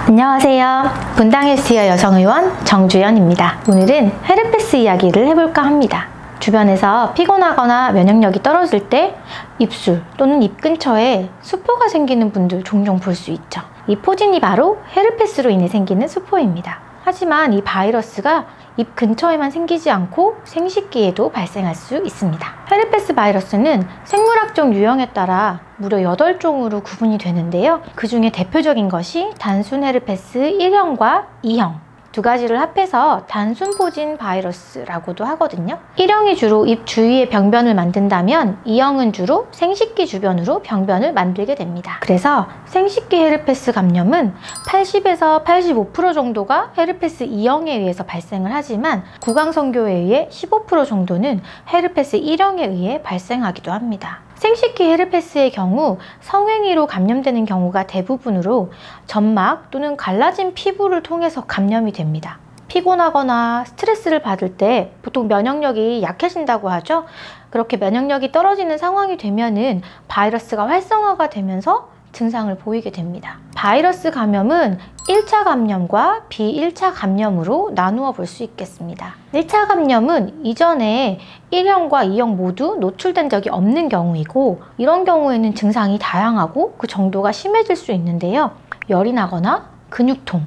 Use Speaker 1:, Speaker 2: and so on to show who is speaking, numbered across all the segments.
Speaker 1: 안녕하세요. 분당 헬스케어 여성의원 정주연입니다. 오늘은 헤르페스 이야기를 해볼까 합니다. 주변에서 피곤하거나 면역력이 떨어질 때 입술 또는 입 근처에 수포가 생기는 분들 종종 볼 수 있죠. 이 포진이 바로 헤르페스로 인해 생기는 수포입니다. 하지만 이 바이러스가 입 근처에만 생기지 않고 생식기에도 발생할 수 있습니다. 헤르페스 바이러스는 생물학적 유형에 따라 무려 8종으로 구분이 되는데요. 그 중에 대표적인 것이 단순 헤르페스 1형과 2형 두 가지를 합해서 단순 포진 바이러스라고도 하거든요. 1형이 주로 입 주위에 병변을 만든다면 2형은 주로 생식기 주변으로 병변을 만들게 됩니다. 그래서 생식기 헤르페스 감염은 80에서 85% 정도가 헤르페스 2형에 의해서 발생을 하지만 구강성교에 의해 15% 정도는 헤르페스 1형에 의해 발생하기도 합니다. 생식기 헤르페스의 경우 성행위로 감염되는 경우가 대부분으로 점막 또는 갈라진 피부를 통해서 감염이 됩니다. 피곤하거나 스트레스를 받을 때 보통 면역력이 약해진다고 하죠. 그렇게 면역력이 떨어지는 상황이 되면은 바이러스가 활성화가 되면서 증상을 보이게 됩니다. 바이러스 감염은 1차 감염과 비1차 감염으로 나누어 볼 수 있겠습니다. 1차 감염은 이전에 1형과 2형 모두 노출된 적이 없는 경우이고, 이런 경우에는 증상이 다양하고 그 정도가 심해질 수 있는데요. 열이 나거나 근육통,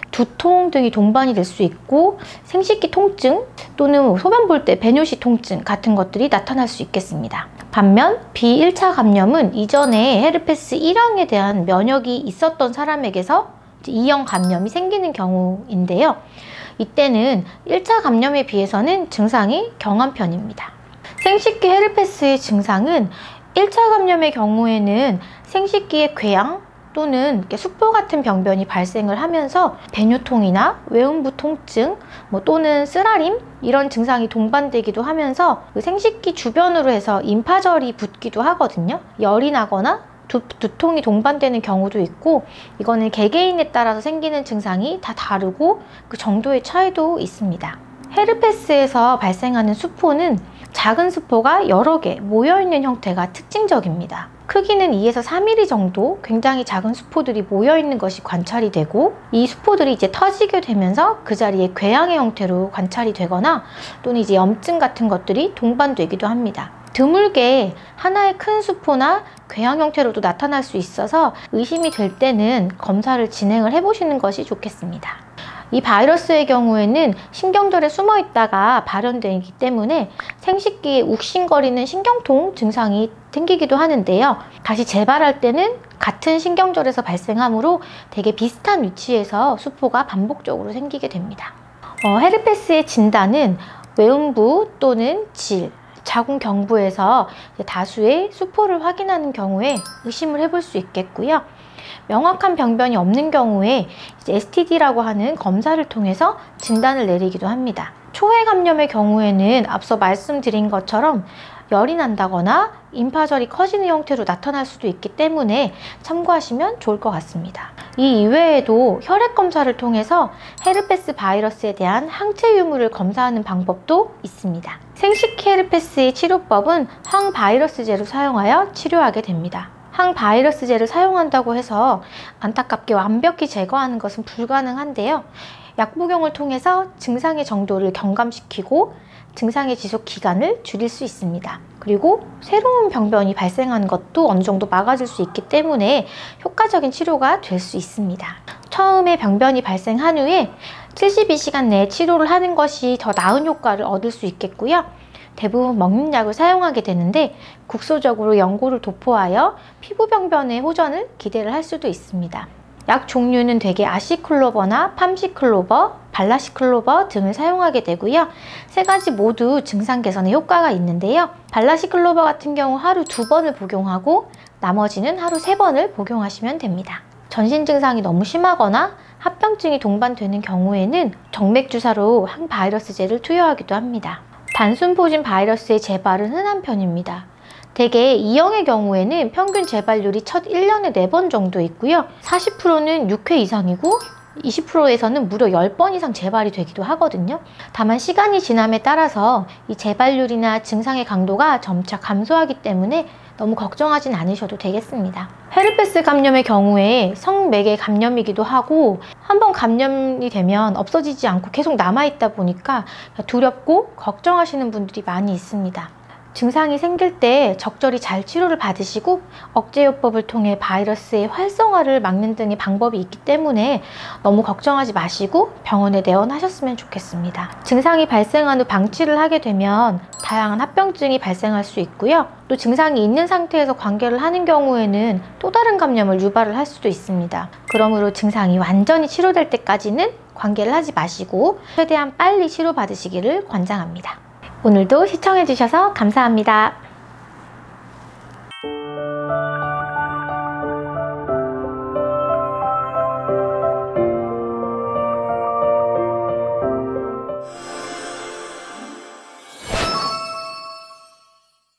Speaker 1: 두통 등이 동반이 될 수 있고, 생식기 통증 또는 소변 볼 때 배뇨시 통증 같은 것들이 나타날 수 있겠습니다. 반면 비1차 감염은 이전에 헤르페스 1형에 대한 면역이 있었던 사람에게서 2형 감염이 생기는 경우인데요. 이때는 1차 감염에 비해서는 증상이 경한 편입니다. 생식기 헤르페스의 증상은 1차 감염의 경우에는 생식기의 궤양 또는 수포 같은 병변이 발생을 하면서 배뇨통이나 외음부 통증 또는 쓰라림 이런 증상이 동반되기도 하면서 그 생식기 주변으로 해서 임파절이 붓기도 하거든요. 열이 나거나 두통이 동반되는 경우도 있고, 이거는 개개인에 따라서 생기는 증상이 다 다르고 그 정도의 차이도 있습니다. 헤르페스에서 발생하는 수포는 작은 수포가 여러 개 모여있는 형태가 특징적입니다. 크기는 2에서 3mm 정도 굉장히 작은 수포들이 모여있는 것이 관찰이 되고, 이 수포들이 이제 터지게 되면서 그 자리에 궤양의 형태로 관찰이 되거나 또는 이제 염증 같은 것들이 동반되기도 합니다. 드물게 하나의 큰 수포나 궤양 형태로도 나타날 수 있어서 의심이 될 때는 검사를 진행을 해보시는 것이 좋겠습니다. 이 바이러스의 경우에는 신경절에 숨어 있다가 발현되기 때문에 생식기에 욱신거리는 신경통 증상이 생기기도 하는데요. 다시 재발할 때는 같은 신경절에서 발생하므로 되게 비슷한 위치에서 수포가 반복적으로 생기게 됩니다. 헤르페스의 진단은 외음부 또는 질, 자궁 경부에서 다수의 수포를 확인하는 경우에 의심을 해볼 수 있겠고요. 명확한 병변이 없는 경우에 STD라고 하는 검사를 통해서 진단을 내리기도 합니다. 초회 감염의 경우에는 앞서 말씀드린 것처럼 열이 난다거나 임파절이 커지는 형태로 나타날 수도 있기 때문에 참고하시면 좋을 것 같습니다. 이 이외에도 혈액 검사를 통해서 헤르페스 바이러스에 대한 항체 유무를 검사하는 방법도 있습니다. 생식기 헤르페스의 치료법은 항바이러스제를 사용하여 치료하게 됩니다. 항바이러스제를 사용한다고 해서 안타깝게 완벽히 제거하는 것은 불가능한데요. 약 복용을 통해서 증상의 정도를 경감시키고 증상의 지속 기간을 줄일 수 있습니다. 그리고 새로운 병변이 발생하는 것도 어느 정도 막아줄 수 있기 때문에 효과적인 치료가 될 수 있습니다. 처음에 병변이 발생한 후에 72시간 내에 치료를 하는 것이 더 나은 효과를 얻을 수 있겠고요. 대부분 먹는 약을 사용하게 되는데 국소적으로 연고를 도포하여 피부 병변의 호전을 기대를 할 수도 있습니다. 약 종류는 대개 아시클로버나 팜시클로버, 발라시클로버 등을 사용하게 되고요. 세 가지 모두 증상 개선에 효과가 있는데요. 발라시클로버 같은 경우 하루 2번을 복용하고 나머지는 하루 3번을 복용하시면 됩니다. 전신 증상이 너무 심하거나 합병증이 동반되는 경우에는 정맥주사로 항바이러스제를 투여하기도 합니다. 단순 포진 바이러스의 재발은 흔한 편입니다. 대개 2형의 경우에는 평균 재발률이 첫 1년에 4번 정도 있고요. 40%는 6회 이상이고 20%에서는 무려 10번 이상 재발이 되기도 하거든요. 다만 시간이 지남에 따라서 이 재발률이나 증상의 강도가 점차 감소하기 때문에 너무 걱정하진 않으셔도 되겠습니다. 헤르페스 감염의 경우에 성매개 감염이기도 하고 한번 감염이 되면 없어지지 않고 계속 남아있다 보니까 두렵고 걱정하시는 분들이 많이 있습니다. 증상이 생길 때 적절히 잘 치료를 받으시고 억제요법을 통해 바이러스의 활성화를 막는 등의 방법이 있기 때문에 너무 걱정하지 마시고 병원에 내원하셨으면 좋겠습니다. 증상이 발생한 후 방치를 하게 되면 다양한 합병증이 발생할 수 있고요. 또 증상이 있는 상태에서 관계를 하는 경우에는 또 다른 감염을 유발을 할 수도 있습니다. 그러므로 증상이 완전히 치료될 때까지는 관계를 하지 마시고 최대한 빨리 치료받으시기를 권장합니다. 오늘도 시청해주셔서 감사합니다.